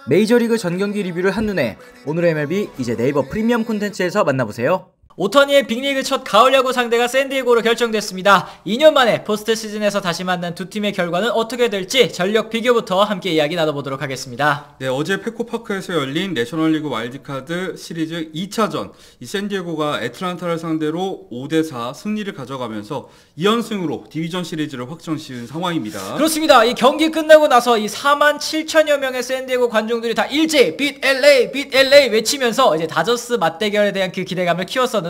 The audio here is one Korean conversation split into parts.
메이저리그 전경기 리뷰를 한눈에 오늘의 MLB 이제 네이버 프리미엄 콘텐츠에서 만나보세요. 오터니의 빅리그 첫 가을 야구 상대가 샌디에고로 결정됐습니다. 2년 만에 포스트 시즌에서 다시 만난 두 팀의 결과는 어떻게 될지 전력 비교부터 함께 이야기 나눠보도록 하겠습니다. 네, 어제 페코파크에서 열린 내셔널리그 와일드카드 시리즈 2차전 이 샌디에고가 애틀란타를 상대로 5대4 승리를 가져가면서 2연승으로 디비전 시리즈를 확정지은 상황입니다. 그렇습니다. 이 경기 끝나고 나서 이 4만 7천여 명의 샌디에고 관중들이 다 일제히 Beat LA, Beat LA 외치면서 이제 다저스 맞대결에 대한 그 기대감을 키웠었는데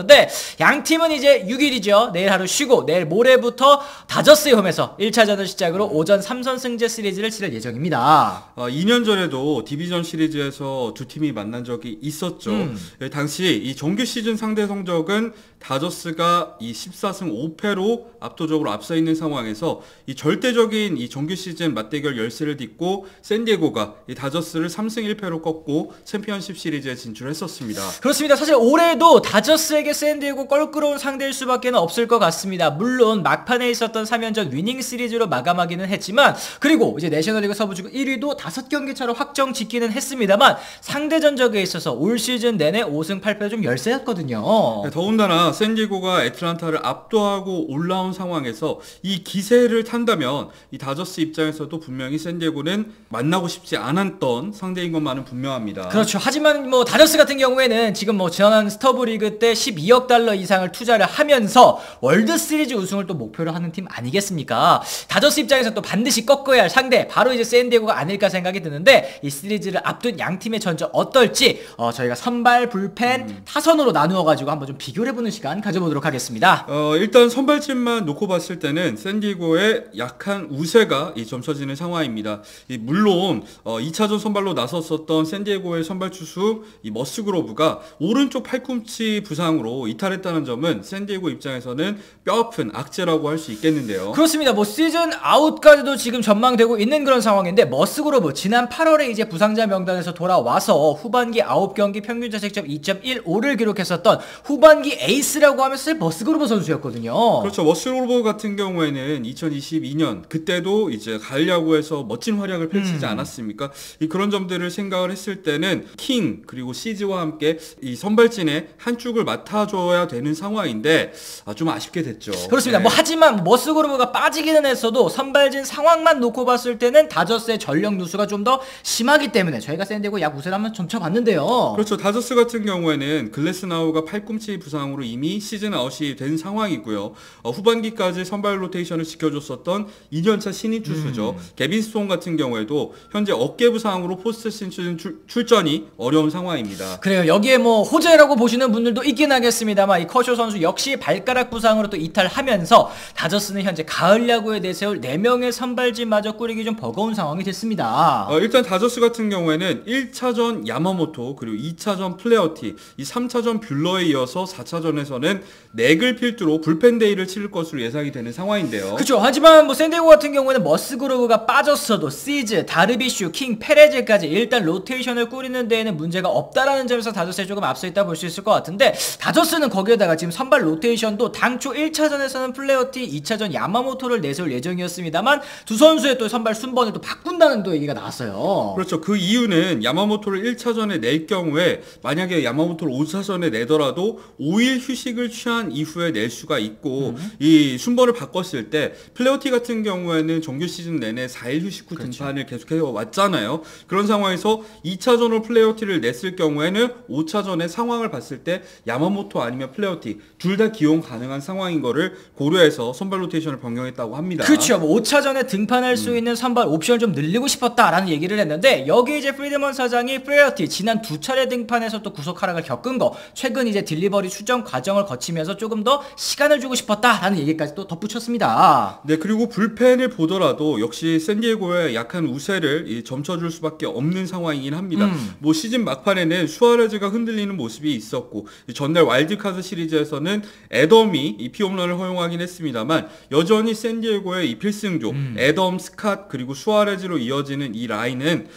양 팀은 이제 6일이죠. 내일 하루 쉬고 내일 모레부터 다저스의 홈에서 1차전을 시작으로 오전 3선승제 시리즈를 치를 예정입니다. 2년 전에도 디비전 시리즈에서 두 팀이 만난 적이 있었죠. 당시 이 정규 시즌 상대 성적은 다저스가 이 14승 5패로 압도적으로 앞서 있는 상황에서 이 절대적인 이 정규 시즌 맞대결 열세를 딛고 샌디에고가 이 다저스를 3승 1패로 꺾고 챔피언십 시리즈에 진출했었습니다. 그렇습니다. 사실 올해도 다저스에게 샌디에고 껄끄러운 상대일 수밖에 없을 것 같습니다. 물론 막판에 있었던 3연전 위닝 시리즈로 마감하기는 했지만, 그리고 이제 내셔널리그 서부지구 1위도 5경기 차로 확정 짓기는 했습니다만 상대 전적에 있어서 올 시즌 내내 5승 8패 좀 열세였거든요. 네, 더군다나 샌디에고가 애틀란타를 압도하고 올라온 상황에서 이 기세를 탄다면 이 다저스 입장에서도 분명히 샌디에고는 만나고 싶지 않았던 상대인 것만은 분명합니다. 그렇죠. 하지만 뭐 다저스 같은 경우에는 지금 뭐 지난 스터브 리그 때 12억 달러 이상을 투자를 하면서 월드 시리즈 우승을 또 목표로 하는 팀 아니겠습니까? 다저스 입장에서 또 반드시 꺾어야 할 상대 바로 이제 샌디에고가 아닐까 생각이 드는데, 이 시리즈를 앞둔 양 팀의 전적 어떨지 저희가 선발, 불펜, 타선으로 나누어 가지고 한번 좀 비교를 해보는 시간 가져보도록 하겠습니다. 일단 선발진만 놓고 봤을 때는 샌디에고의 약한 우세가 점쳐지는 상황입니다. 물론 2차전 선발로 나섰었던 샌디에고의 선발 투수 이 머스그로브가 오른쪽 팔꿈치 부상으로 이탈했다는 점은 샌디에고 입장에서는 뼈아픈 악재라고 할 수 있겠는데요. 그렇습니다. 뭐 시즌 아웃까지도 지금 전망되고 있는 그런 상황인데, 머스그로브 지난 8월에 이제 부상자 명단에서 돌아와서 후반기 9경기 평균 자책점 2.15를 기록했었던 후반기 에이스라고 하면 사실 머스그로브 선수였거든요. 그렇죠. 머스그로브 같은 경우에는 2022년 그때도 이제 가을 야구에서 멋진 활약을 펼치지 않았습니까? 그런 점들을 생각을 했을 때는 킹 그리고 시즈와 함께 이 선발진의 한 축을 맡아줘야 되는 상황인데 좀 아쉽게 됐죠. 그렇습니다. 네. 뭐 하지만 머스그로브가 빠지기는 했어도 선발진 상황만 놓고 봤을 때는 다저스의 전력 누수가 좀 더 심하기 때문에 저희가 샌디에고 약 우세를 한번 점쳐봤는데요. 그렇죠. 다저스 같은 경우에는 글래스나우가 팔꿈치 부상으로 이미 시즌 아웃이 된 상황이고요. 후반기까지 선발 로테이션을 지켜줬었던 2년차 신인 투수죠. 개빈 스톤 같은 경우에도 현재 어깨 부상으로 포스트 시즌 출전이 어려운 상황입니다. 그래요. 여기에 뭐 호재라고 보시는 분들도 있긴 하겠습니다만, 이 커쇼 선수 역시 발가락 부상으로 또 이탈하면서 다저스는 현재 가을 야구에 내세울 4명의 선발진마저 꾸리기 좀 버거운 상황이 됐습니다. 일단 다저스 같은 경우에는 1차전 야마모토 그리고 2차전 플레어티, 이 3차전 뷰러에 이어서 4차전에서는 넥을 필두로 불펜 데이를 치를 것으로 예상이 되는 상황인데요. 그렇죠. 하지만 뭐 샌디에고 같은 경우에는 머스그로브가 빠졌어도 시즈, 다르비슈, 킹, 페레즈까지 일단 로테이션을 꾸리는 데에는 문제가 없다라는 점에서 다저스에 조금 앞서 있다 볼 수 있을 것 같은데, 다저스는 거기에다가 지금 선발 로테이션도 당초 1차전에서는 플레어티, 2차전 야마모토를 내세울 예정이었습니다만 두 선수의 또 선발 순번을 또 바꾼다는 또 얘기가 나왔어요. 그렇죠. 그 이유는 야마모토를 1차전에 낼 경우에 만약에 야마모토를 5차전에 내더라도 5일 휴식을 취한 이후에 낼 수가 있고, 이 순번을 바꿨을 때 플레어티 같은 경우에는 정규 시즌 내내 4일 휴식 후 등판을 계속해 왔잖아요. 그런 상황에서 2차전으로 플레어티를 냈을 경우에는 5차전의 상황을 봤을 때 야마모토 아니면 플레어티 둘 다 기용 가능한 상황인 거를 고려해서 선발 로테이션을 변경했다고 합니다. 그렇죠. 뭐 5차전에 등판할 수 있는 선발 옵션을 좀 늘리고 싶었다라는 얘기를 했는데, 여기 이제 프리드먼 사장이 플레어티 지난 2차례 등판에서 또 구속 하락을 겪은 거, 최근 이제 딜리버리 수정 과정을 거치면서 조금 더 시간을 주고 싶었다라는 얘기까지 또 덧붙였습니다. 네, 그리고 불펜을 보더라도 역시 샌디에고의 약한 우세를 점쳐줄 수밖에 없는 상황이긴 합니다. 뭐 시즌 막판에는 수아레즈가 흔들리는 모습이 있었고, 전날 와일드카드 시리즈에서는 애덤이 이 피홈런을 허용하긴 했습니다만 여전히 샌디에고의 이 필승조 애덤, 스캇 그리고 수아레즈로 이어지는 이 라인은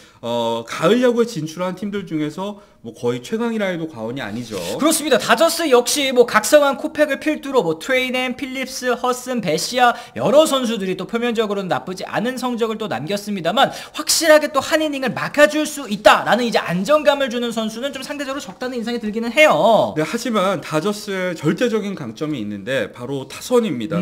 가을 야구에 진출한 팀들 중에서 뭐 거의 최강이라 해도 과언이 아니죠. 그렇습니다. 다저스 역시 뭐 각성한 코팩을 필두로 뭐 트레이넨, 필립스, 허슨, 베시아 여러 선수들이 또 표면적으로는 나쁘지 않은 성적을 또 남겼습니다만 확실하게 또 한 이닝을 막아줄 수 있다라는 이제 안정감을 주는 선수는 좀 상대적으로 적다는 인상이 들기는 해요. 네, 하지만 다저스의 절대적인 강점이 있는데 바로 타선입니다.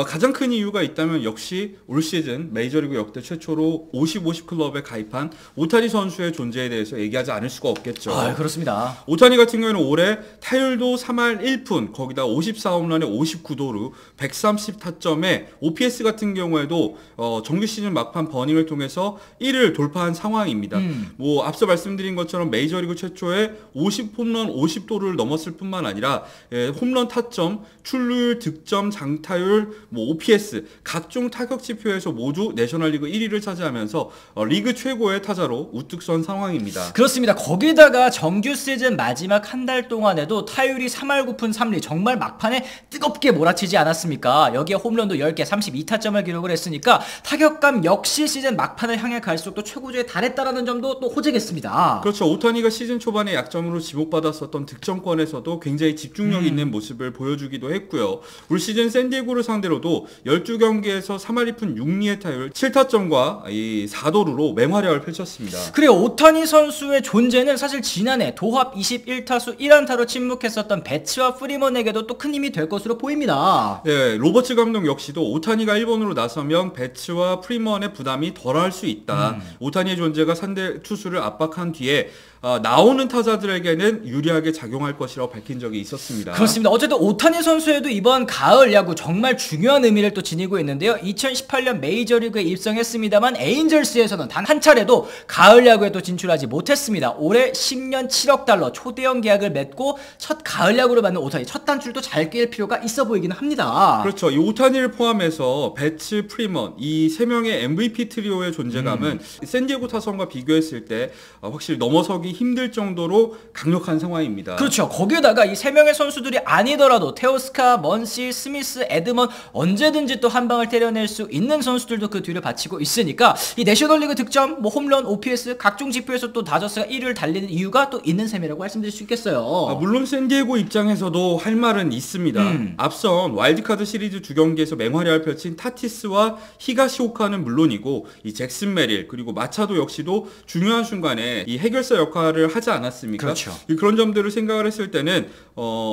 가장 큰 이유가 있다면 역시 올 시즌 메이저리그 역대 최초로 50-50 클럽에 가입한 오타니 선수의 존재에 대해서 얘기하지 않을 수가 없겠죠. 아, 그렇습니다. 오타니 같은 경우에는 올해 타율도 3할 1푼, 거기다 54홈런에 59도루, 130타점에 OPS 같은 경우에도 정규 시즌 막판 버닝을 통해서 1을 돌파한 상황입니다. 뭐 앞서 말씀드린 것처럼 메이저리그 최초의 50홈런 50도루를 넘었을 뿐만 아니라 홈런 타점, 출루율, 득점, 장타율, 뭐 OPS 각종 타격 지표에서 모두 내셔널리그 1위를 차지하면서 리그 최고의 타자로 우뚝 선 상황입니다. 그렇습니다. 거기다가 정규 시즌 마지막 한 달 동안에도 타율이 3할 9푼 3리 정말 막판에 뜨겁게 몰아치지 않았습니까? 여기에 홈런도 10개 32타점을 기록을 했으니까 타격감 역시 시즌 막판을 향해 갈수록 또 최고조에 달했다라는 점도 또 호재겠습니다. 그렇죠. 오타니가 시즌 초반에 약점으로 지목받았었던 득점권에서도 굉장히 집중력 있는 모습을 보여주기도 했고요. 올 시즌 샌디에고를 상대로도 12경기에서 3할 2푼 6리의 타율 7타점과 이 4도루로 맹활약을 펼쳤습니다. 그리고 오타니 선수의 존재는 사실 지난해 도합 21타수 1안타로 침묵했었던 배츠와 프리먼에게도 또 큰 힘이 될 것으로 보입니다. 네, 로버츠 감독 역시도 오타니가 1번으로 나서면 배츠와 프리먼의 부담이 덜할 수 있다. 오타니의 존재가 상대 투수를 압박한 뒤에 나오는 타자들에게는 유리하게 작용할 것이라고 밝힌 적이 있었습니다. 그렇습니다. 어쨌든 오타니 선수에도 이번 가을 야구 정말 중요한 의미를 또 지니고 있는데요. 2018년 메이저리그에 입성했습니다만 에인절스에서는 단 한 차례도 가을 야구에 또 진출하지 못했습니다. 올해 10년 7억 달러 초대형 계약을 맺고 첫 가을 야구를 맞는 오타니 첫 단출도 잘 깰 필요가 있어 보이기는 합니다. 그렇죠. 이 오타니를 포함해서 배츠, 프리먼 이 세 명의 MVP 트리오의 존재감은 샌디에고 타선과 비교했을 때 확실히 넘어서기 힘들 정도로 강력한 상황입니다. 그렇죠. 거기에다가 이 세 명의 선수들이 아니더라도 테오스카, 먼시, 스미스, 에드먼 언제든지 또 한 방을 때려낼 수 있는 선수들도 그 뒤를 바치고 있으니까 이 내셔널리그 득점, 뭐 홈런, OPS 각종 지표에서 또 다저스가 1위를 달리는 이유가 또 있는 셈이라고 말씀드릴 수 있겠어요. 물론 샌디에고 입장에서도 할 말은 있습니다. 앞선 와일드카드 시리즈 두 경기에서 맹활약을 펼친 타티스와 히가시오카는 물론이고 이 잭슨 메릴 그리고 마차도 역시도 중요한 순간에 이 해결사 역할을 하지 않았습니까? 그렇죠. 그런 점들을 생각을 했을 때는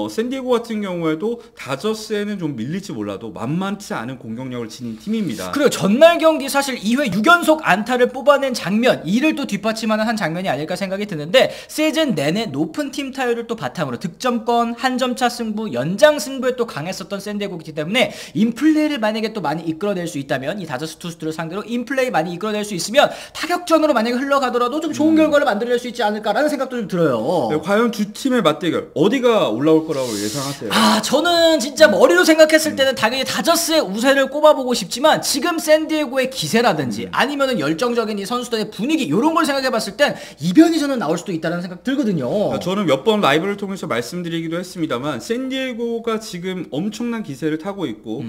샌디에고 같은 경우에도 다저스에는 좀 밀릴지 몰라도 만만치 않은 공격력을 지닌 팀입니다. 그리고 전날 경기 사실 2회 6연속 안타를 뽑아낸 장면 이를 또 뒷받침하는 한 장면이 아닐까 생각이 드는데 시즌 내내 높은 팀 타율을 또 바탕으로 득점권, 한 점차 승부, 연장 승부에 또 강했었던 샌디에고이기 때문에 인플레이를 만약에 또 많이 이끌어낼 수 있다면 이 다저스 투수들을 상대로 인플레이 많이 이끌어낼 수 있으면 타격전으로 만약에 흘러가더라도 좀 좋은 결과를 만들어낼 수 있지 않을까라는 생각도 좀 들어요. 네, 과연 두 팀의 맞대결 어디가 올라올 거라고 예상하세요? 저는 진짜 머리로 생각했을 때는 당연히 다저스의 우세를 꼽아보고 싶지만 지금 샌디에고의 기세라든지 아니면은 열정적인 이 선수들의 분위기 이런 걸 생각해봤을 땐 이변이 저는 나올 수도 있다는 생각 들거든요. 저는 몇 번 라이브를 통해서 말씀드리기도 했습니다만 샌디에고가 지금 엄청난 기세를 타고 있고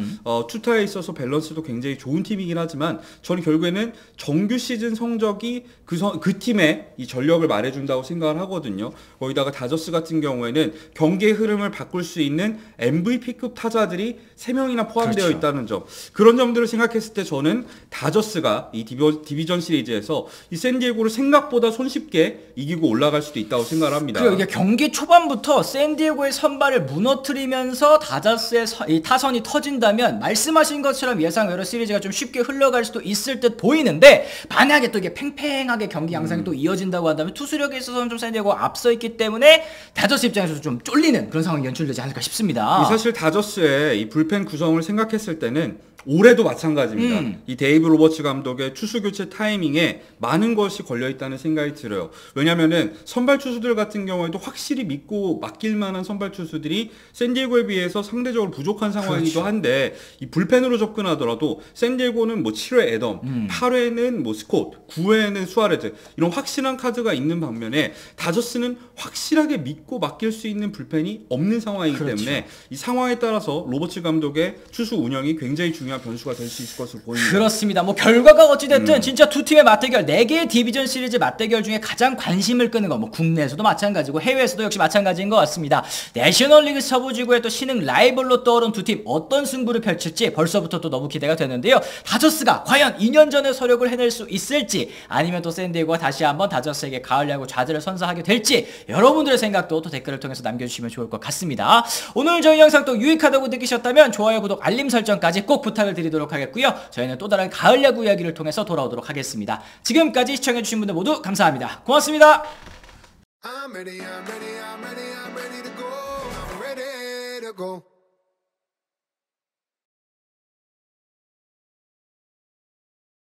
투타에 있어서 밸런스도 굉장히 좋은 팀이긴 하지만 저는 결국에는 정규 시즌 성적이 그 팀의 이 전력을 말해준다고 생각을 하거든요. 거기다가 다저스 같은 경우에는 경기의 흐름을 바꿀 수 있는 MVP급 타자들이 3명이나 포함되어 그렇죠. 있다는 점, 그런 점들을 생각했을 때 저는 다저스가 이 디비전 시리즈에서 이 샌디에고를 생각보다 손쉽게 이기고 올라갈 수도 있다고 생각을 합니다. 그리고 이게 경기 초반부터 샌디에고의 선발을 무너뜨리면서 다저스의 이 타선이 터진다면 말씀하신 것처럼 예상외로 시리즈가 좀 쉽게 흘러갈 수도 있을 듯 보이는데 만약에 또 이게 팽팽하게 경기 양상이 또 이어진다고 한다면 투수력에 있어서는 좀 샌디에고가 앞서 있기 때문에 다저스 입장에서 좀 쫄리는 그런 상황이 연출되지 않을까 싶습니다. 사실 다저스의 이 불펜 구성을 생각했을 때는 올해도 마찬가지입니다. 이 데이브 로버츠 감독의 투수 교체 타이밍에 많은 것이 걸려있다는 생각이 들어요. 왜냐면은 선발 투수들 같은 경우에도 확실히 믿고 맡길 만한 선발 투수들이 샌디에고에 비해서 상대적으로 부족한 상황이기도 그렇죠. 한데 이 불펜으로 접근하더라도 샌디에고는 뭐 7회 애덤, 8회는 뭐 스콧, 9회는 수아레즈 이런 확실한 카드가 있는 반면에 다저스는 확실하게 믿고 맡길 수 있는 불펜이 없는 상황이기 그렇죠. 때문에 이 상황에 따라서 로버츠 감독의 투수 운영이 굉장히 중요합니다. 중요한 변수가 될 수 있을 것으로 보입니다. 그렇습니다. 뭐 결과가 어찌됐든 진짜 두 팀의 맞대결, 4개의 디비전 시리즈 맞대결 중에 가장 관심을 끄는 거, 뭐 국내에서도 마찬가지고 해외에서도 역시 마찬가지인 것 같습니다. 내셔널리그 서부지구의 또 신흥 라이벌로 떠오른 두 팀 어떤 승부를 펼칠지 벌써부터 또 너무 기대가 되는데요. 다저스가 과연 2년 전의 서력을 해낼 수 있을지, 아니면 또 샌디에고가 다시 한번 다저스에게 가을 야구 좌절을 선사하게 될지, 여러분들의 생각도 또 댓글을 통해서 남겨주시면 좋을 것 같습니다. 오늘 저희 영상 또 유익하다고 느끼셨다면 좋아요, 구독, 알림 설정까지 꼭 부탁을 드리도록 하겠고요. 저희는 또 다른 가을 야구 이야기를 통해서 돌아오도록 하겠습니다. 지금까지 시청해주신 분들 모두 감사합니다. 고맙습니다. I'm ready to go. I'm ready to go.